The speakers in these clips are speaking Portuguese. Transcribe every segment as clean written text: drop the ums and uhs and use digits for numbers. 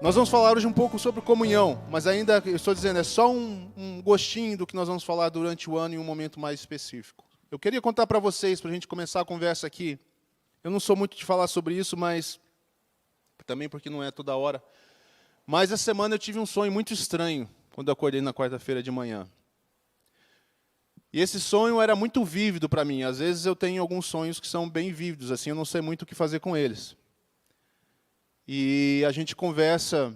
Nós vamos falar hoje um pouco sobre comunhão, mas ainda, eu estou dizendo, é só um gostinho do que nós vamos falar durante o ano em um momento mais específico. Eu queria contar para vocês, para a gente começar a conversa aqui, eu não sou muito de falar sobre isso, mas também porque não é toda hora, mas essa semana eu tive um sonho muito estranho, quando eu acordei na quarta-feira de manhã. E esse sonho era muito vívido para mim. Às vezes eu tenho alguns sonhos que são bem vívidos, assim, eu não sei muito o que fazer com eles. E a gente conversa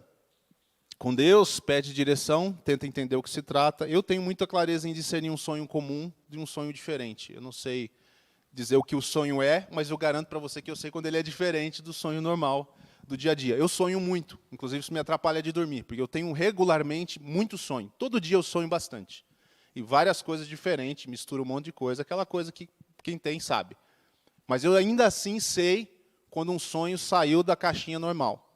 com Deus, pede direção, tenta entender o que se trata. Eu tenho muita clareza em discernir um sonho comum de um sonho diferente. Eu não sei dizer o que o sonho é, mas eu garanto para você que eu sei quando ele é diferente do sonho normal do dia a dia. Eu sonho muito, inclusive isso me atrapalha de dormir, porque eu tenho regularmente muito sonho. Todo dia eu sonho bastante. E várias coisas diferentes, misturo um monte de coisa, aquela coisa que quem tem sabe. Mas eu ainda assim sei quando um sonho saiu da caixinha normal.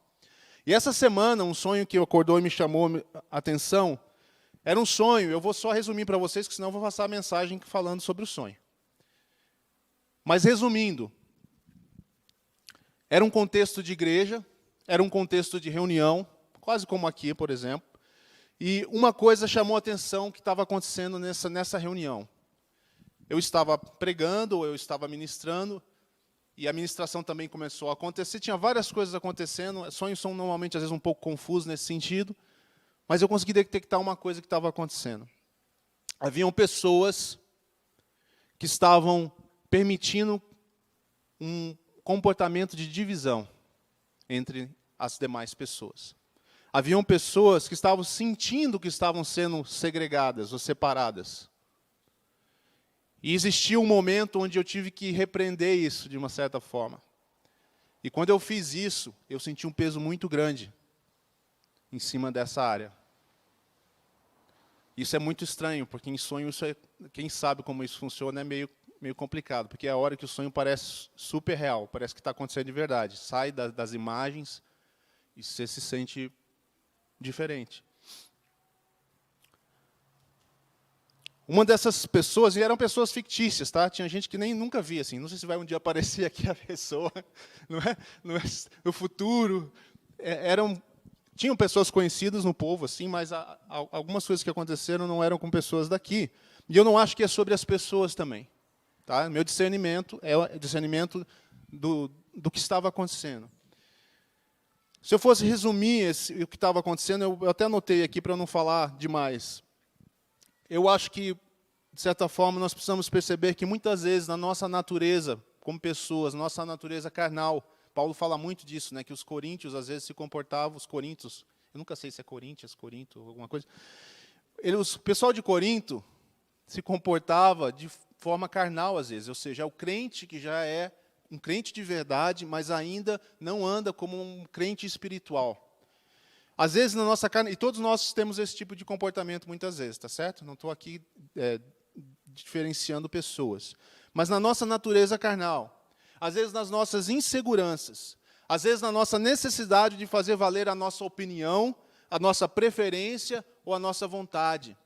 E essa semana, um sonho que acordou e me chamou a atenção, era um sonho, eu vou só resumir para vocês, que senão eu vou passar a mensagem falando sobre o sonho. Mas resumindo, era um contexto de igreja, era um contexto de reunião, quase como aqui, por exemplo, e uma coisa chamou a atenção que estava acontecendo nessa reunião. Eu estava pregando, ou eu estava ministrando, e a ministração também começou a acontecer. Tinha várias coisas acontecendo. Sonhos são normalmente, às vezes, um pouco confusos nesse sentido. Mas eu consegui detectar uma coisa que estava acontecendo. Haviam pessoas que estavam permitindo um comportamento de divisão entre as demais pessoas. Haviam pessoas que estavam sentindo que estavam sendo segregadas ou separadas. E existia um momento onde eu tive que repreender isso, de uma certa forma. E quando eu fiz isso, eu senti um peso muito grande em cima dessa área. Isso é muito estranho, porque em sonho, quem sabe como isso funciona é meio complicado, porque é a hora que o sonho parece super real, parece que está acontecendo de verdade. Sai das imagens e você se sente diferente. Uma dessas pessoas, e eram pessoas fictícias, tá? Tinha gente que nem nunca via, assim, não sei se vai um dia aparecer aqui a pessoa, não é no futuro. Tinham pessoas conhecidas no povo, assim, mas algumas coisas que aconteceram não eram com pessoas daqui. E eu não acho que é sobre as pessoas também. Tá? Meu discernimento é o discernimento do que estava acontecendo. Se eu fosse resumir o que estava acontecendo, eu até anotei aqui para não falar demais. Eu acho que, de certa forma, nós precisamos perceber que muitas vezes na nossa natureza, como pessoas, nossa natureza carnal, Paulo fala muito disso, né, que os coríntios às vezes se comportavam, os coríntios, eu nunca sei se é Coríntios, Corinto, alguma coisa. O pessoal de Corinto se comportava de forma carnal às vezes, ou seja, é o crente que já é um crente de verdade, mas ainda não anda como um crente espiritual. Às vezes, na nossa carne, e todos nós temos esse tipo de comportamento muitas vezes, tá certo? Não estou aqui diferenciando pessoas. Mas na nossa natureza carnal, às vezes nas nossas inseguranças, às vezes na nossa necessidade de fazer valer a nossa opinião, a nossa preferência ou a nossa vontade,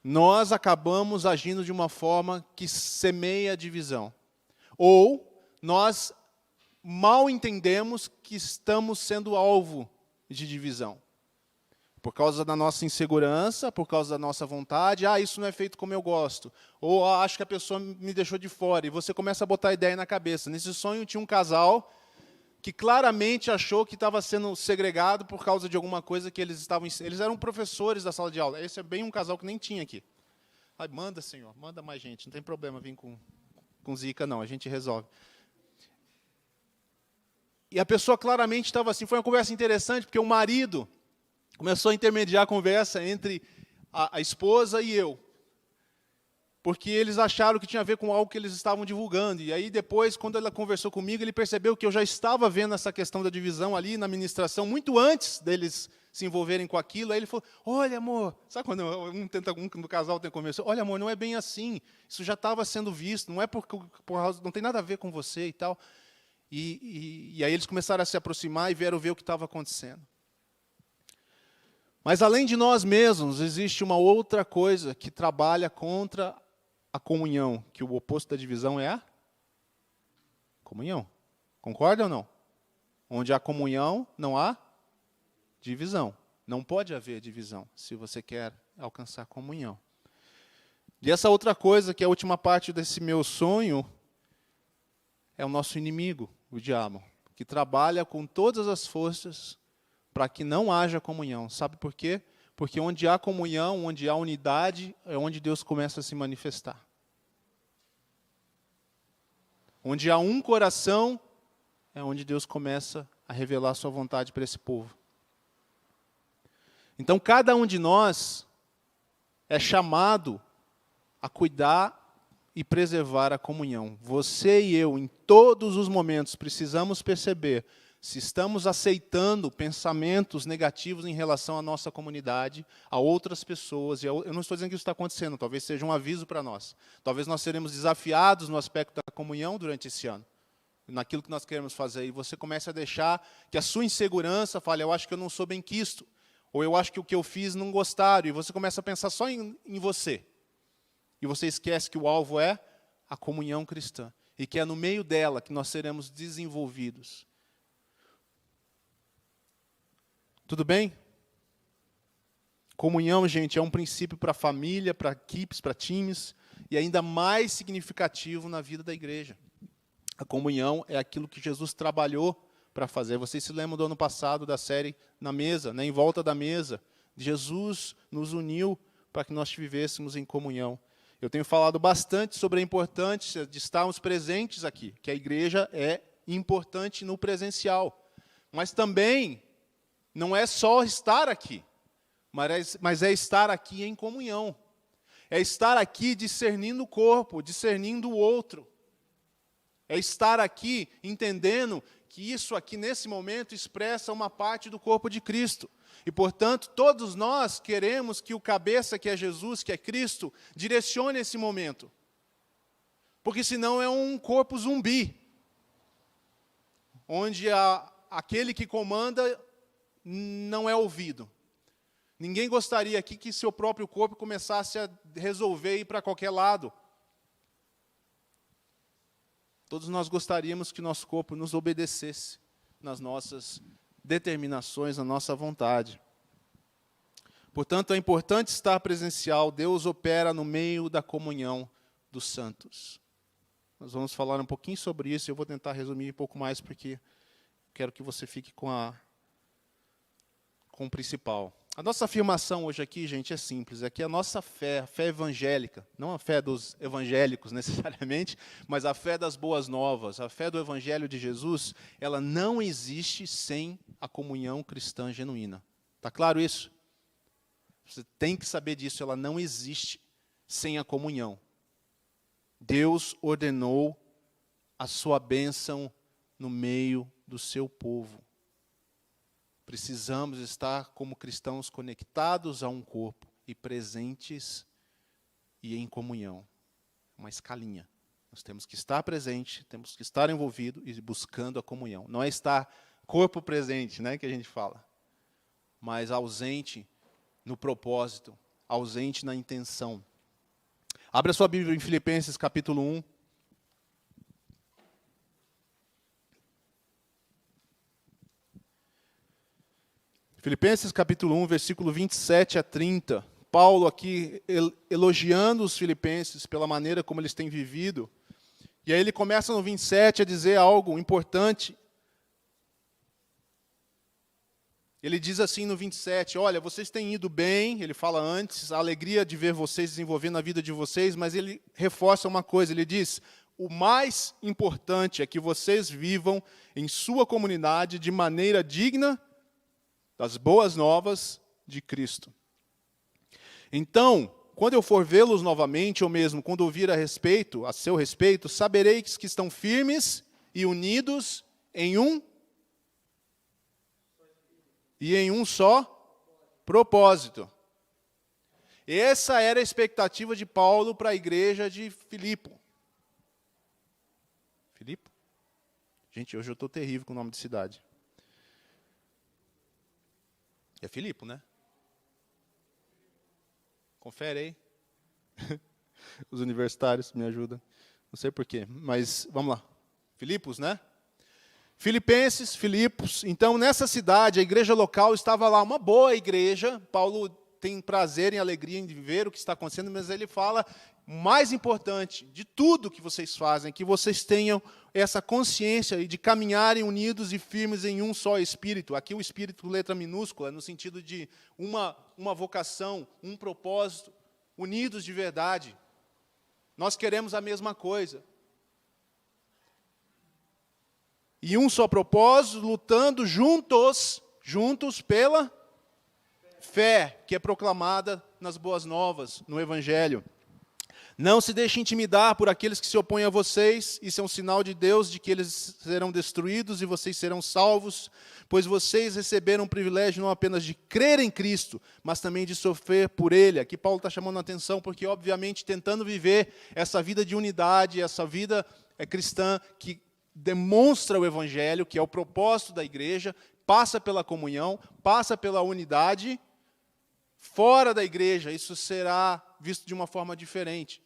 nós acabamos agindo de uma forma que semeia a divisão. Ou nós mal entendemos que estamos sendo alvo de divisão. Por causa da nossa insegurança, por causa da nossa vontade, isso não é feito como eu gosto. Ou acho que a pessoa me deixou de fora. E você começa a botar a ideia na cabeça. Nesse sonho tinha um casal que claramente achou que estava sendo segregado por causa de alguma coisa que eles estavam... Eles eram professores da sala de aula. Esse é bem um casal que nem tinha aqui. Manda, Senhor, manda mais gente. Não tem problema vir com zica, não. A gente resolve. E a pessoa claramente estava assim, foi uma conversa interessante, porque o marido começou a intermediar a conversa entre a esposa e eu. Porque eles acharam que tinha a ver com algo que eles estavam divulgando. E aí depois, quando ela conversou comigo, ele percebeu que eu já estava vendo essa questão da divisão ali na ministração, muito antes deles se envolverem com aquilo. Aí ele falou, olha, amor, sabe quando um do casal tem conversa? Olha, amor, não é bem assim, isso já estava sendo visto, não é não tem nada a ver com você e tal. E aí eles começaram a se aproximar e vieram ver o que estava acontecendo. Mas além de nós mesmos, existe uma outra coisa que trabalha contra a comunhão, que o oposto da divisão é a comunhão. Concorda ou não? Onde há comunhão, não há divisão. Não pode haver divisão se você quer alcançar comunhão. E essa outra coisa, que é a última parte desse meu sonho, é o nosso inimigo, o diabo, que trabalha com todas as forças para que não haja comunhão. Sabe por quê? Porque onde há comunhão, onde há unidade, é onde Deus começa a se manifestar. Onde há um coração, é onde Deus começa a revelar a sua vontade para esse povo. Então, cada um de nós é chamado a cuidar e preservar a comunhão. Você e eu, em todos os momentos, precisamos perceber se estamos aceitando pensamentos negativos em relação à nossa comunidade, a outras pessoas. Eu não estou dizendo que isso está acontecendo, talvez seja um aviso para nós. Talvez nós seremos desafiados no aspecto da comunhão durante esse ano, naquilo que nós queremos fazer. E você começa a deixar que a sua insegurança fale, eu acho que eu não sou bem-quisto, ou eu acho que o que eu fiz não gostaram, e você começa a pensar só em você. E você esquece que o alvo é a comunhão cristã, e que é no meio dela que nós seremos desenvolvidos. Tudo bem? Comunhão, gente, é um princípio para a família, para equipes, para times, e ainda mais significativo na vida da igreja. A comunhão é aquilo que Jesus trabalhou para fazer. Vocês se lembram do ano passado da série Na Mesa, né? Em volta da mesa. Jesus nos uniu para que nós vivêssemos em comunhão. Eu tenho falado bastante sobre a importância de estarmos presentes aqui, que a igreja é importante no presencial. Mas também não é só estar aqui, mas é estar aqui em comunhão. É estar aqui discernindo o corpo, discernindo o outro. É estar aqui entendendo que isso aqui, nesse momento, expressa uma parte do corpo de Cristo. E, portanto, todos nós queremos que o cabeça, que é Jesus, que é Cristo, direcione esse momento. Porque senão é um corpo zumbi, onde aquele que comanda não é ouvido. Ninguém gostaria aqui que seu próprio corpo começasse a resolver ir para qualquer lado. Todos nós gostaríamos que nosso corpo nos obedecesse nas nossas determinações, na nossa vontade. Portanto, é importante estar presencial. Deus opera no meio da comunhão dos santos. Nós vamos falar um pouquinho sobre isso, e eu vou tentar resumir um pouco mais, porque quero que você fique com o principal. A nossa afirmação hoje aqui, gente, é simples. É que a nossa fé, a fé evangélica, não a fé dos evangélicos necessariamente, mas a fé das boas novas, a fé do evangelho de Jesus, ela não existe sem a comunhão cristã genuína. Está claro isso? Você tem que saber disso, ela não existe sem a comunhão. Deus ordenou a sua bênção no meio do seu povo. Precisamos estar como cristãos conectados a um corpo e presentes e em comunhão. Uma escalinha. Nós temos que estar presente, temos que estar envolvido e buscando a comunhão. Não é estar corpo presente, né, que a gente fala, mas ausente no propósito, ausente na intenção. Abra sua Bíblia em Filipenses capítulo 1. Filipenses capítulo 1, versículo 27 a 30. Paulo aqui elogiando os filipenses pela maneira como eles têm vivido. E aí ele começa no 27 a dizer algo importante. Ele diz assim no 27, olha, vocês têm ido bem, ele fala antes, a alegria de ver vocês desenvolvendo a vida de vocês, mas ele reforça uma coisa, ele diz, o mais importante é que vocês vivam em sua comunidade de maneira digna das boas novas de Cristo. Então, quando eu for vê-los novamente, ou mesmo quando ouvir a seu respeito, sabereis que estão firmes e unidos em um só propósito. Essa era a expectativa de Paulo para a igreja de Filipe? Gente, hoje eu estou terrível com o nome de cidade. É Filipe, né? Confere aí. Os universitários me ajudam. Não sei porquê, mas vamos lá. Filipos, né? Filipenses, Filipos. Então, nessa cidade, a igreja local estava lá, uma boa igreja. Paulo tem prazer e alegria em ver o que está acontecendo, mas ele fala, o mais importante de tudo que vocês fazem, que vocês tenham essa consciência de caminharem unidos e firmes em um só espírito. Aqui o espírito, letra minúscula, no sentido de uma vocação, um propósito, unidos de verdade. Nós queremos a mesma coisa. E um só propósito, lutando juntos pela fé, que é proclamada nas boas novas, no Evangelho. Não se deixe intimidar por aqueles que se opõem a vocês, isso é um sinal de Deus de que eles serão destruídos e vocês serão salvos, pois vocês receberam o privilégio não apenas de crer em Cristo, mas também de sofrer por Ele. Aqui Paulo está chamando a atenção, porque obviamente tentando viver essa vida de unidade, essa vida cristã que demonstra o Evangelho, que é o propósito da igreja, passa pela comunhão, passa pela unidade. Fora da igreja, isso será visto de uma forma diferente.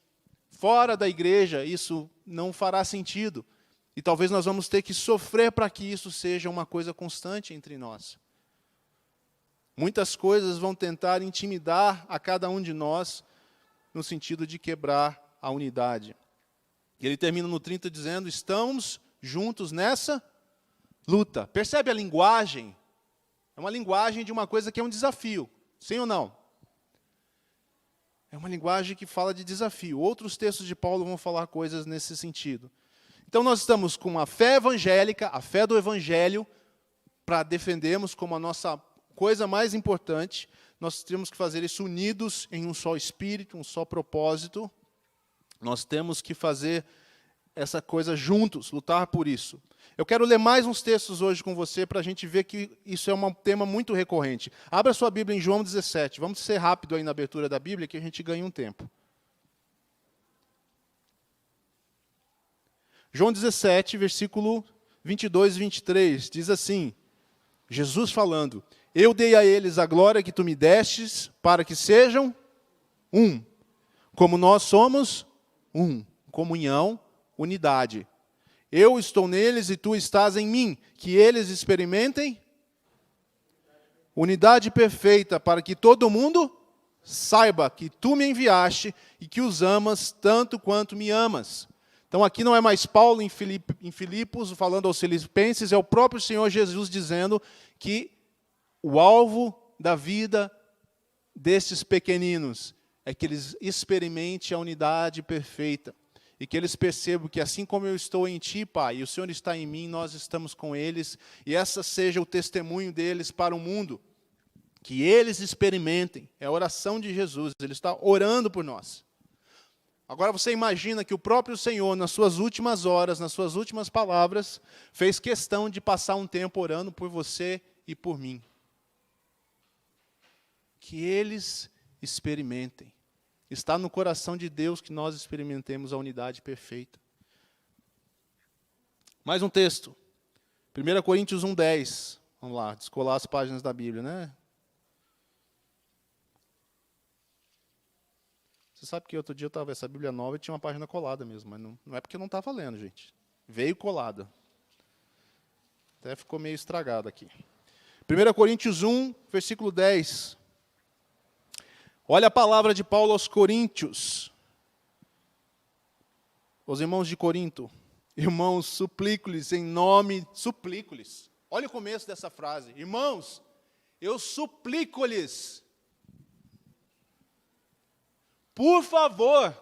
Fora da igreja, isso não fará sentido. E talvez nós vamos ter que sofrer para que isso seja uma coisa constante entre nós. Muitas coisas vão tentar intimidar a cada um de nós, no sentido de quebrar a unidade. E ele termina no 30 dizendo, estamos juntos nessa luta. Percebe a linguagem? É uma linguagem de uma coisa que é um desafio. Sim ou não? É uma linguagem que fala de desafio. Outros textos de Paulo vão falar coisas nesse sentido. Então nós estamos com a fé evangélica, a fé do Evangelho, para defendermos como a nossa coisa mais importante. Nós temos que fazer isso unidos em um só espírito, um só propósito. Nós temos que fazer essa coisa juntos, lutar por isso. Eu quero ler mais uns textos hoje com você para a gente ver que isso é um tema muito recorrente. Abra sua Bíblia em João 17. Vamos ser rápido aí na abertura da Bíblia que a gente ganha um tempo. João 17, versículo 22 e 23, diz assim, Jesus falando, eu dei a eles a glória que tu me destes, para que sejam um, como nós somos um, comunhão, unidade. Eu estou neles e tu estás em mim, que eles experimentem unidade perfeita, para que todo mundo saiba que tu me enviaste e que os amas tanto quanto me amas. Então aqui não é mais Paulo em Filipos falando aos filipenses, é o próprio Senhor Jesus dizendo que o alvo da vida destes pequeninos é que eles experimentem a unidade perfeita. E que eles percebam que assim como eu estou em ti, Pai, e o Senhor está em mim, nós estamos com eles, e essa seja o testemunho deles para o mundo. Que eles experimentem, é a oração de Jesus, Ele está orando por nós. Agora você imagina que o próprio Senhor, nas suas últimas horas, nas suas últimas palavras, fez questão de passar um tempo orando por você e por mim. Que eles experimentem. Está no coração de Deus que nós experimentemos a unidade perfeita. Mais um texto. 1 Coríntios 1:10. Vamos lá, descolar as páginas da Bíblia, né? Você sabe que outro dia eu estava essa Bíblia nova e tinha uma página colada mesmo, mas não é porque eu não estava lendo, gente. Veio colada. Até ficou meio estragado aqui. 1 Coríntios 1, versículo 10. Olha a palavra de Paulo aos Coríntios. Os irmãos de Corinto. Irmãos, suplico-lhes em nome... Suplico-lhes. Olha o começo dessa frase. Irmãos, eu suplico-lhes. Por favor.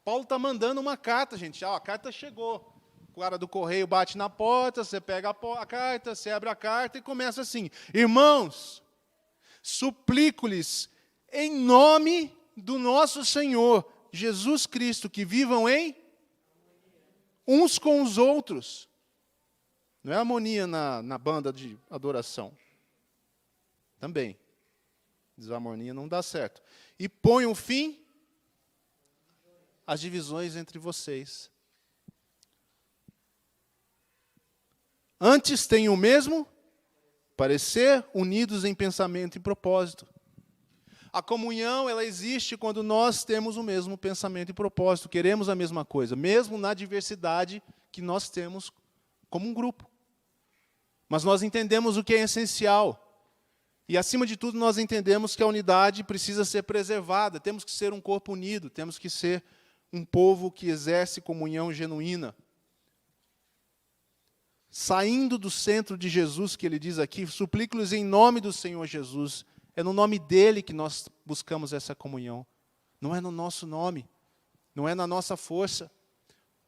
Paulo está mandando uma carta, gente. A carta chegou. O cara do correio bate na porta, você pega a carta, você abre a carta e começa assim. Irmãos... Suplico-lhes, em nome do nosso Senhor Jesus Cristo, que vivam em uns com os outros. Não é harmonia na banda de adoração. Também. Desarmonia não dá certo. E ponham fim às divisões entre vocês. Antes tenham o mesmo parecer, unidos em pensamento e propósito. A comunhão, ela existe quando nós temos o mesmo pensamento e propósito, queremos a mesma coisa, mesmo na diversidade que nós temos como um grupo. Mas nós entendemos o que é essencial. E, acima de tudo, nós entendemos que a unidade precisa ser preservada. Temos que ser um corpo unido, temos que ser um povo que exerce comunhão genuína. Saindo do centro de Jesus, que ele diz aqui, suplico-lhes em nome do Senhor Jesus. É no nome dele que nós buscamos essa comunhão. Não é no nosso nome, não é na nossa força.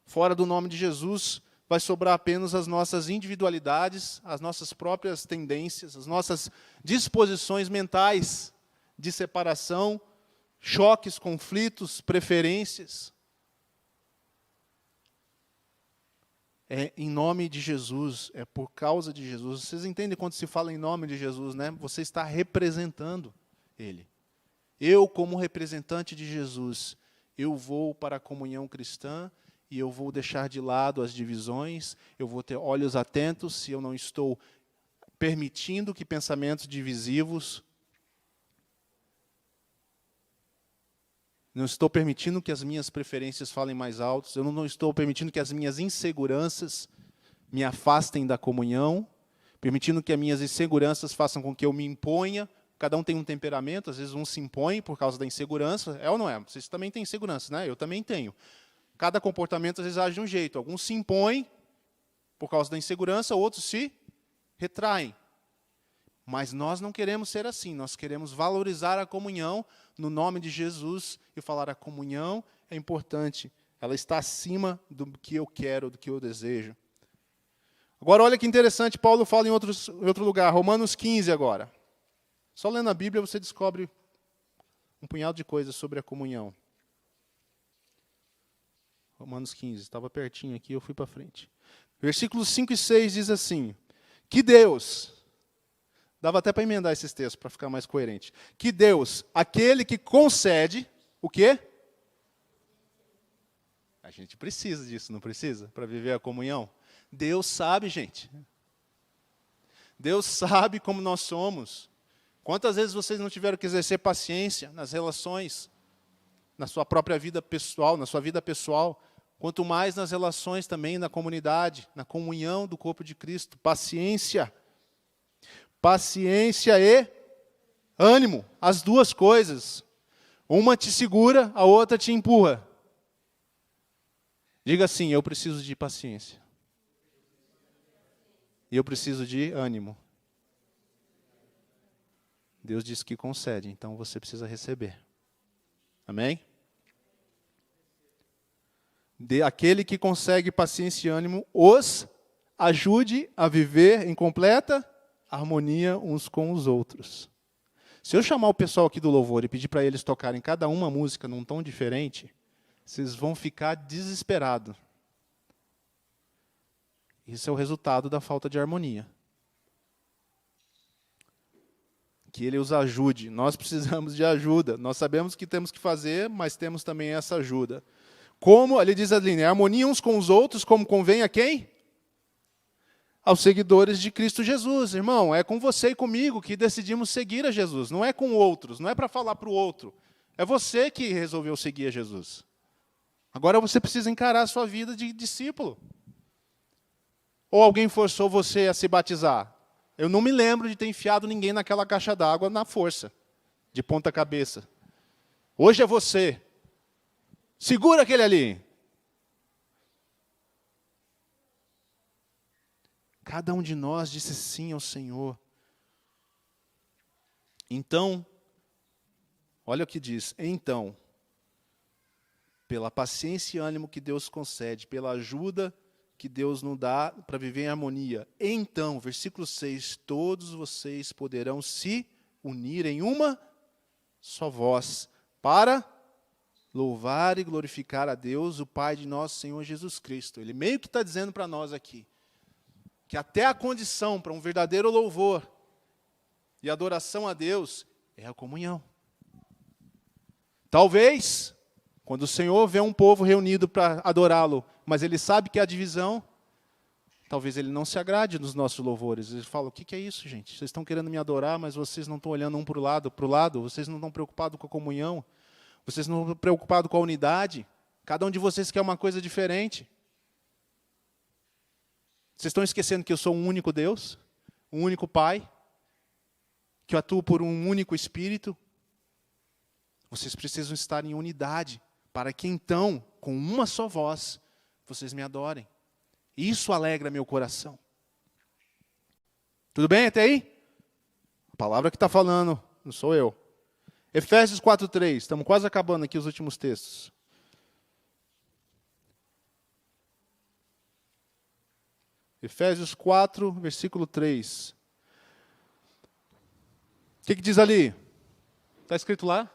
Fora do nome de Jesus, vai sobrar apenas as nossas individualidades, as nossas próprias tendências, as nossas disposições mentais de separação, choques, conflitos, preferências. É em nome de Jesus, é por causa de Jesus. Vocês entendem quando se fala em nome de Jesus, né? Você está representando Ele. Eu, como representante de Jesus, eu vou para a comunhão cristã e eu vou deixar de lado as divisões, eu vou ter olhos atentos se eu não estou permitindo que pensamentos divisivos, não estou permitindo que as minhas preferências falem mais altos, eu não estou permitindo que as minhas inseguranças me afastem da comunhão, permitindo que as minhas inseguranças façam com que eu me imponha. Cada um tem um temperamento, às vezes um se impõe por causa da insegurança, é ou não é? Vocês também têm insegurança, né? Eu também tenho. Cada comportamento às vezes age de um jeito. Alguns se impõem por causa da insegurança, outros se retraem. Mas nós não queremos ser assim, nós queremos valorizar a comunhão no nome de Jesus e falar a comunhão é importante, ela está acima do que eu quero, do que eu desejo. Agora olha que interessante, Paulo fala em outro lugar, Romanos 15 agora. Só lendo a Bíblia você descobre um punhado de coisas sobre a comunhão. Romanos 15, estava pertinho aqui, eu fui para frente. Versículos 5 e 6 diz assim, que Deus, dava até para emendar esses textos, para ficar mais coerente, que Deus, aquele que concede, o quê? A gente precisa disso, não precisa? Para viver a comunhão. Deus sabe, gente. Deus sabe como nós somos. Quantas vezes vocês não tiveram que exercer paciência nas relações, na sua própria vida pessoal, na sua vida pessoal, quanto mais nas relações também na comunidade, na comunhão do corpo de Cristo. Paciência. Paciência e ânimo, as duas coisas. Uma te segura, a outra te empurra. Diga assim, eu preciso de paciência. E eu preciso de ânimo. Deus diz que concede, então você precisa receber. Amém? Aquele que consegue paciência e ânimo, os ajude a viver em completa harmonia uns com os outros. Se eu chamar o pessoal aqui do louvor e pedir para eles tocarem cada uma música num tom diferente, vocês vão ficar desesperados. Isso é o resultado da falta de harmonia. Que Ele os ajude. Nós precisamos de ajuda. Nós sabemos que temos que fazer, mas temos também essa ajuda. Como, ele diz ali, harmonia uns com os outros, como convém a quem? Aos seguidores de Cristo Jesus. Irmão, é com você e comigo que decidimos seguir a Jesus. Não é com outros, não é para falar para o outro. É você que resolveu seguir a Jesus. Agora você precisa encarar a sua vida de discípulo. Ou alguém forçou você a se batizar? Eu não me lembro de ter enfiado ninguém naquela caixa d'água na força, de ponta cabeça. Hoje é você. Segura aquele ali. Cada um de nós disse sim ao Senhor. Então, olha o que diz. Então, pela paciência e ânimo que Deus concede, pela ajuda que Deus nos dá para viver em harmonia. Então, versículo 6, todos vocês poderão se unir em uma só voz, para louvar e glorificar a Deus, o Pai de nosso Senhor Jesus Cristo. Ele meio que está dizendo para nós aqui, que até a condição para um verdadeiro louvor e adoração a Deus é a comunhão. Talvez, quando o Senhor vê um povo reunido para adorá-lo, mas Ele sabe que há divisão, talvez Ele não se agrade nos nossos louvores. Ele fala, o que é isso, gente? Vocês estão querendo me adorar, mas vocês não estão olhando um para o lado, vocês não estão preocupados com a comunhão, vocês não estão preocupados com a unidade, cada um de vocês quer uma coisa diferente. Vocês estão esquecendo que eu sou um único Deus, um único Pai, que eu atuo por um único Espírito? Vocês precisam estar em unidade, para que então, com uma só voz, vocês me adorem. Isso alegra meu coração. Tudo bem até aí? A palavra que está falando, não sou eu. Efésios 4:3, estamos quase acabando aqui os últimos textos. Efésios 4, versículo 3. O que diz ali? Está escrito lá?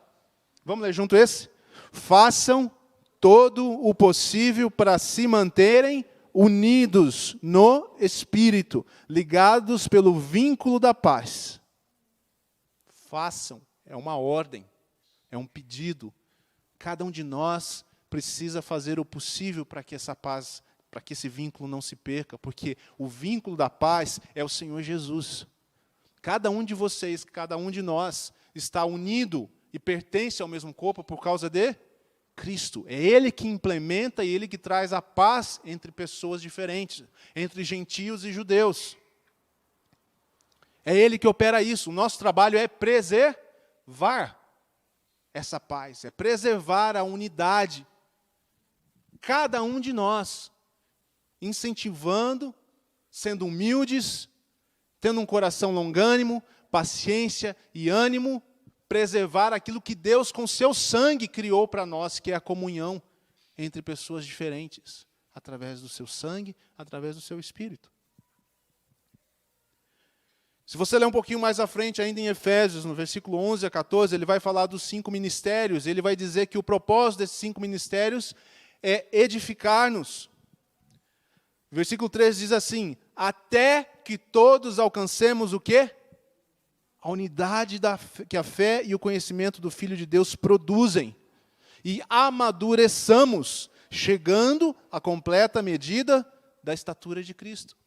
Vamos ler junto esse? Façam todo o possível para se manterem unidos no Espírito, ligados pelo vínculo da paz. Façam, é uma ordem, é um pedido. Cada um de nós precisa fazer o possível para que essa paz, para que esse vínculo não se perca, porque o vínculo da paz é o Senhor Jesus. Cada um de vocês, cada um de nós está unido e pertence ao mesmo corpo por causa de Cristo. É Ele que implementa e Ele que traz a paz entre pessoas diferentes, entre gentios e judeus. É Ele que opera isso. O nosso trabalho é preservar essa paz, é preservar a unidade. Cada um de nós, incentivando, sendo humildes, tendo um coração longânimo, paciência e ânimo, preservar aquilo que Deus, com seu sangue, criou para nós, que é a comunhão entre pessoas diferentes, através do seu sangue, através do seu Espírito. Se você ler um pouquinho mais à frente, ainda em Efésios, no versículo 11 a 14, ele vai falar dos 5 ministérios, ele vai dizer que o propósito desses 5 ministérios é edificar-nos. O versículo 13 diz assim: até que todos alcancemos o quê? A unidade que a fé e o conhecimento do Filho de Deus produzem, e amadureçamos, chegando à completa medida da estatura de Cristo.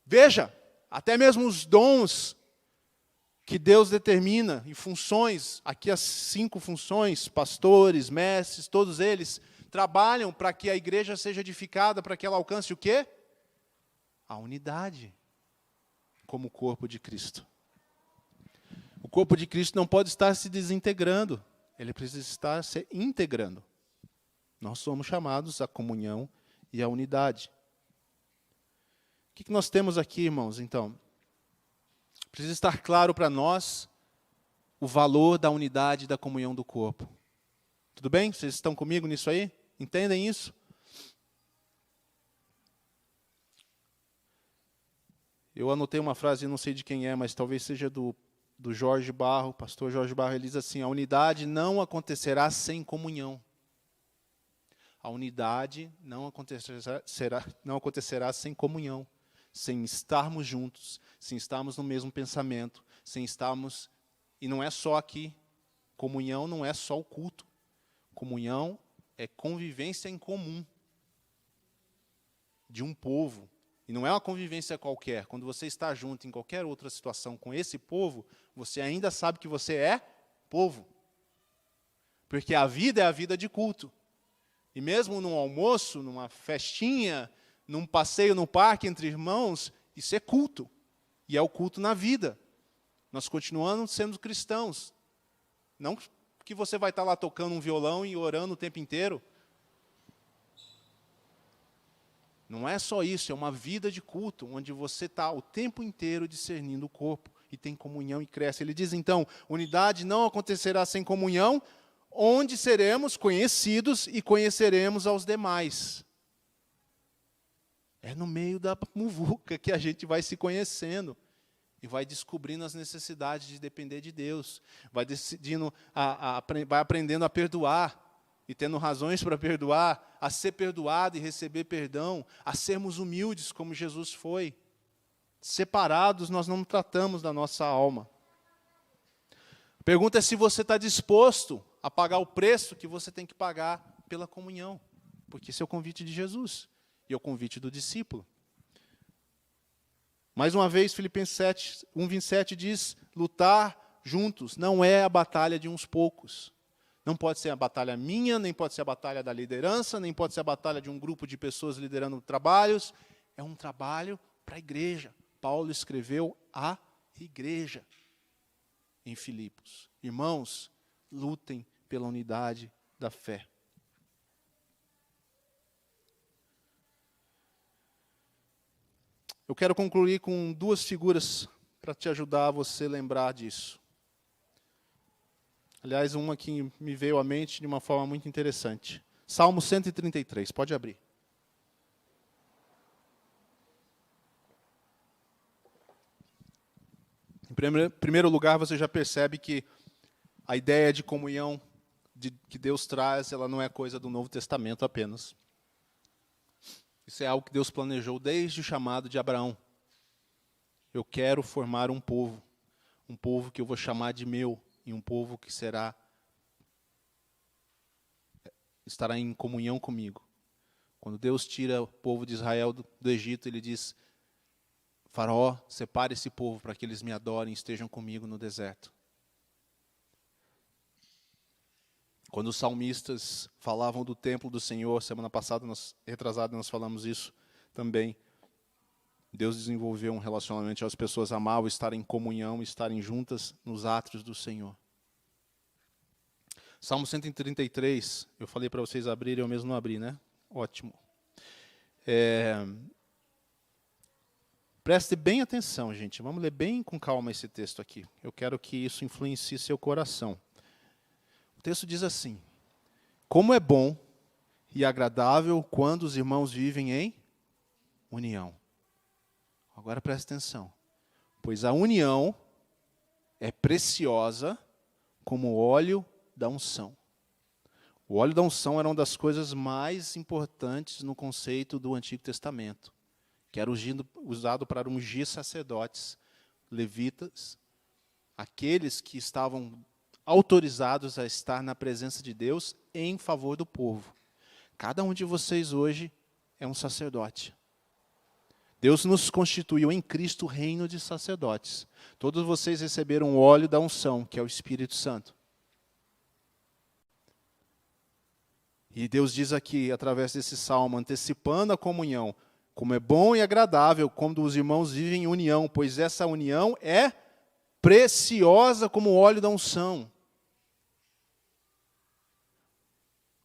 Veja, até mesmo os dons que Deus determina, e funções, aqui as 5 funções, pastores, mestres, todos eles, trabalham para que a igreja seja edificada, para que ela alcance o quê? A unidade, como o corpo de Cristo. O corpo de Cristo não pode estar se desintegrando, ele precisa estar se integrando. Nós somos chamados à comunhão e à unidade. O que nós temos aqui, irmãos, então? Precisa estar claro para nós o valor da unidade e da comunhão do corpo. Tudo bem? Vocês estão comigo nisso aí? Entendem isso? Eu anotei uma frase, não sei de quem é, mas talvez seja do Jorge Barro, pastor Jorge Barro. Ele diz assim: a unidade não acontecerá sem comunhão. A unidade não acontecerá sem comunhão, sem estarmos juntos, sem estarmos no mesmo pensamento, sem estarmos... E não é só aqui. Comunhão não é só o culto. Comunhão é convivência em comum de um povo. E não é uma convivência qualquer. Quando você está junto em qualquer outra situação com esse povo, você ainda sabe que você é povo. Porque a vida é a vida de culto. E mesmo num almoço, numa festinha, num passeio no parque entre irmãos, isso é culto. E é o culto na vida. Nós continuamos sendo cristãos. Não que você vai estar lá tocando um violão e orando o tempo inteiro. Não é só isso, é uma vida de culto, onde você está o tempo inteiro discernindo o corpo, e tem comunhão e cresce. Ele diz, então, unidade não acontecerá sem comunhão, onde seremos conhecidos e conheceremos aos demais. É no meio da muvuca que a gente vai se conhecendo, e vai descobrindo as necessidades de depender de Deus, vai vai aprendendo a perdoar, e tendo razões para perdoar, a ser perdoado e receber perdão, a sermos humildes como Jesus foi. Separados, nós não tratamos da nossa alma. A pergunta é se você está disposto a pagar o preço que você tem que pagar pela comunhão, porque esse é o convite de Jesus, e é o convite do discípulo. Mais uma vez, Filipenses 1:27 diz, lutar juntos não é a batalha de uns poucos. Não pode ser a batalha minha, nem pode ser a batalha da liderança, nem pode ser a batalha de um grupo de pessoas liderando trabalhos. é um trabalho para a igreja. Paulo escreveu à igreja em Filipos. Irmãos, lutem pela unidade da fé. Eu quero concluir com duas figuras para te ajudar a você lembrar disso. Aliás, uma que me veio à mente de uma forma muito interessante. Salmo 133, pode abrir. Em primeiro lugar, você já percebe que a ideia de comunhão que Deus traz, ela não é coisa do Novo Testamento apenas. Isso é algo que Deus planejou desde o chamado de Abraão. Eu quero formar um povo que eu vou chamar de meu, e um povo que estará em comunhão comigo. Quando Deus tira o povo de Israel do Egito, ele diz: Faraó, separe esse povo para que eles me adorem e estejam comigo no deserto. Quando os salmistas falavam do templo do Senhor, semana passada, retrasada, nós falamos isso também. Deus desenvolveu um relacionamento, as pessoas amavam estar em comunhão, estarem juntas nos átrios do Senhor. Salmo 133, eu falei para vocês abrirem, eu mesmo não abri, né? Ótimo. Preste bem atenção, gente. Vamos ler bem com calma esse texto aqui. Eu quero que isso influencie seu coração. O texto diz assim: como é bom e agradável quando os irmãos vivem em união. Agora preste atenção. Pois a união é preciosa como o óleo da unção. O óleo da unção era uma das coisas mais importantes no conceito do Antigo Testamento, que era usado para ungir sacerdotes, levitas, aqueles que estavam autorizados a estar na presença de Deus em favor do povo. Cada um de vocês hoje é um sacerdote. Deus nos constituiu em Cristo reino de sacerdotes. Todos vocês receberam o óleo da unção, que é o Espírito Santo. E Deus diz aqui, através desse salmo, antecipando a comunhão: como é bom e agradável quando os irmãos vivem em união, pois essa união é preciosa como o óleo da unção.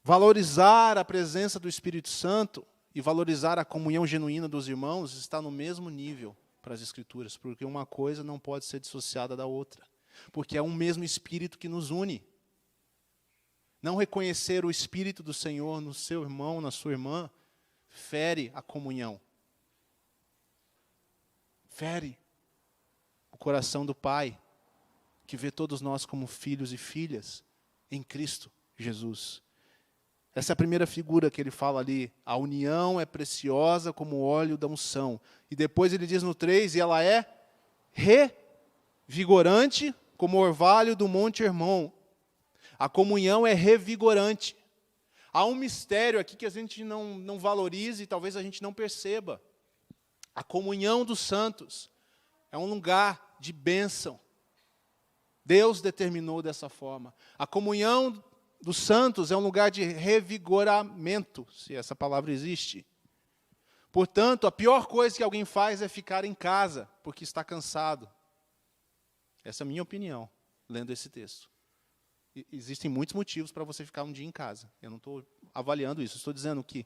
Valorizar a presença do Espírito Santo e valorizar a comunhão genuína dos irmãos está no mesmo nível para as Escrituras, porque uma coisa não pode ser dissociada da outra, porque é um mesmo Espírito que nos une. Não reconhecer o Espírito do Senhor no seu irmão, na sua irmã, fere a comunhão. Fere o coração do Pai, que vê todos nós como filhos e filhas em Cristo Jesus. Essa é a primeira figura que ele fala ali. A união é preciosa como o óleo da unção. E depois ele diz no 3, e ela é revigorante como o orvalho do Monte Hermon. A comunhão é revigorante. Há um mistério aqui que a gente não valoriza e talvez a gente não perceba. A comunhão dos santos é um lugar de bênção. Deus determinou dessa forma. A comunhão dos santos é um lugar de revigoramento, se essa palavra existe. Portanto, a pior coisa que alguém faz é ficar em casa, porque está cansado. Essa é a minha opinião, lendo esse texto. Existem muitos motivos para você ficar um dia em casa. Eu não estou avaliando isso, estou dizendo que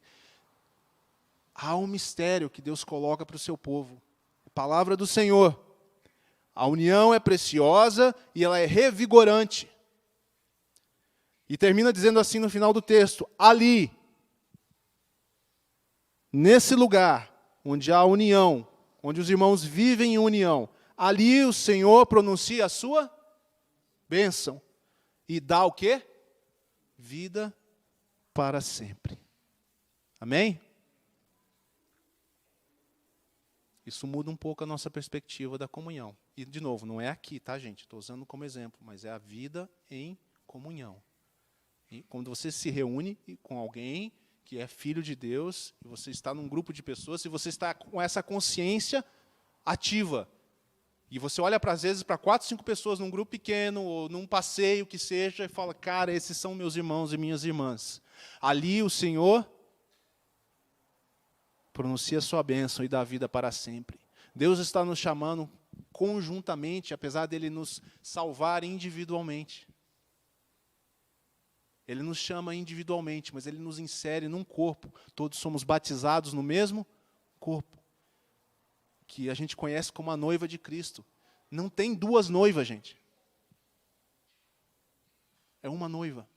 há um mistério que Deus coloca para o seu povo. A palavra do Senhor. A união é preciosa e ela é revigorante. E termina dizendo assim no final do texto: ali, nesse lugar onde há união, onde os irmãos vivem em união, ali o Senhor pronuncia a sua bênção e dá o quê? Vida para sempre. Amém? Isso muda um pouco a nossa perspectiva da comunhão. E, de novo, não é aqui, tá, gente? Estou usando como exemplo, mas é a vida em comunhão. E quando você se reúne com alguém que é filho de Deus, e você está num grupo de pessoas, e você está com essa consciência ativa, e você olha, às vezes, para 4, 5 pessoas num grupo pequeno, ou num passeio que seja, e fala: cara, esses são meus irmãos e minhas irmãs. Ali o Senhor pronuncia a sua bênção e dá vida para sempre. Deus está nos chamando conjuntamente, apesar dele nos salvar individualmente. Ele nos chama individualmente, mas ele nos insere num corpo. Todos somos batizados no mesmo corpo, que a gente conhece como a noiva de Cristo. Não tem duas noivas, gente. É uma noiva.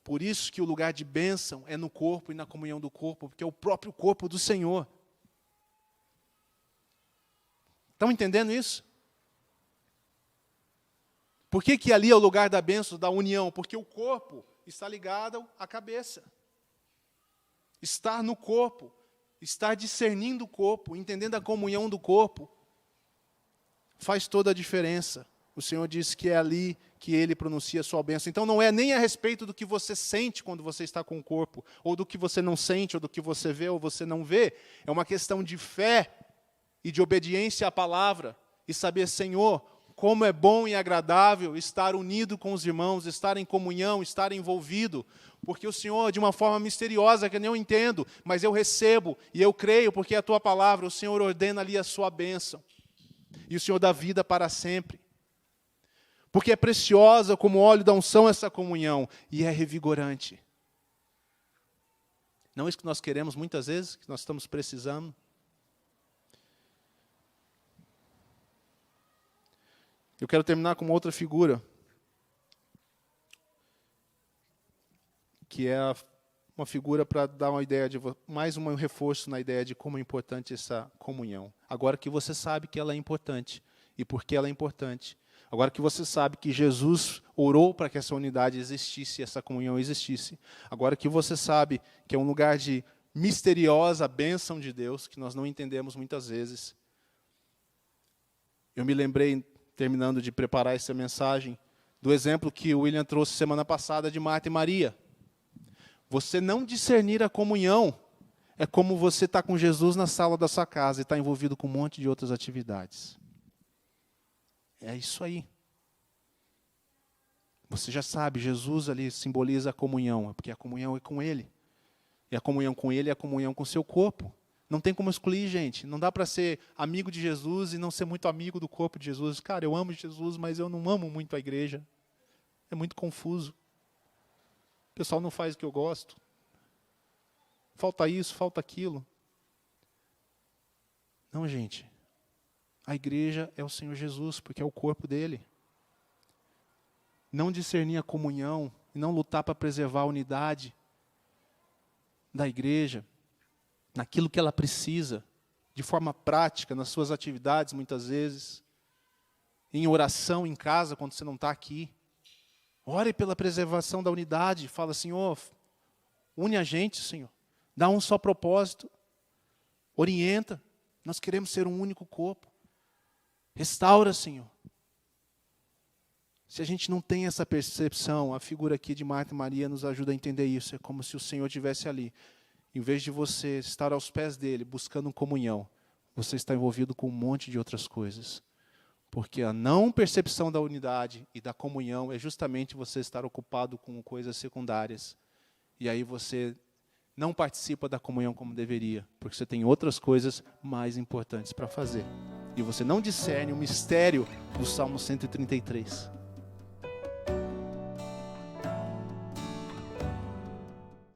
Por isso que o lugar de bênção é no corpo e na comunhão do corpo, porque é o próprio corpo do Senhor. Estão entendendo isso? Por que ali é o lugar da bênção, da união? Porque o corpo está ligado à cabeça. Estar no corpo, estar discernindo o corpo, entendendo a comunhão do corpo, faz toda a diferença. O Senhor diz que é ali que Ele pronuncia a sua bênção. Então não é nem a respeito do que você sente quando você está com o corpo, ou do que você não sente, ou do que você vê ou você não vê. É uma questão de fé e de obediência à palavra, e saber, Senhor, como é bom e agradável estar unido com os irmãos, estar em comunhão, estar envolvido, porque o Senhor, de uma forma misteriosa, que eu nem entendo, mas eu recebo e eu creio, porque é a Tua palavra, o Senhor ordena ali a sua bênção, e o Senhor dá vida para sempre. Porque é preciosa como óleo da unção essa comunhão, e é revigorante. Não é isso que nós queremos muitas vezes, que nós estamos precisando? Eu quero terminar com uma outra figura, que é uma figura para dar uma ideia, mais um reforço na ideia de como é importante essa comunhão. Agora que você sabe que ela é importante, e por que ela é importante. Agora que você sabe que Jesus orou para que essa unidade existisse, essa comunhão existisse. Agora que você sabe que é um lugar de misteriosa bênção de Deus, que nós não entendemos muitas vezes. Eu me lembrei, terminando de preparar essa mensagem, do exemplo que o William trouxe semana passada de Marta e Maria. Você não discernir a comunhão é como você está com Jesus na sala da sua casa e está envolvido com um monte de outras atividades. É isso aí. Você já sabe, Jesus ali simboliza a comunhão, porque a comunhão é com Ele. E a comunhão com Ele é a comunhão com o seu corpo. Não tem como excluir, gente. Não dá para ser amigo de Jesus e não ser muito amigo do corpo de Jesus. Cara, eu amo Jesus, mas eu não amo muito a igreja. É muito confuso. O pessoal não faz o que eu gosto. Falta isso, falta aquilo. Não, gente. A igreja é o Senhor Jesus, porque é o corpo dele. Não discernir a comunhão e não lutar para preservar a unidade da igreja, naquilo que ela precisa, de forma prática, nas suas atividades, muitas vezes, em oração em casa, quando você não está aqui. Ore pela preservação da unidade, fala, Senhor, une a gente, Senhor, dá um só propósito, orienta, nós queremos ser um único corpo, restaura, Senhor. Se a gente não tem essa percepção, a figura aqui de Marta e Maria nos ajuda a entender isso, é como se o Senhor estivesse ali. Em vez de você estar aos pés dele, buscando comunhão, você está envolvido com um monte de outras coisas. Porque a não percepção da unidade e da comunhão é justamente você estar ocupado com coisas secundárias. E aí você não participa da comunhão como deveria, porque você tem outras coisas mais importantes para fazer. E você não discerne o mistério do Salmo 133.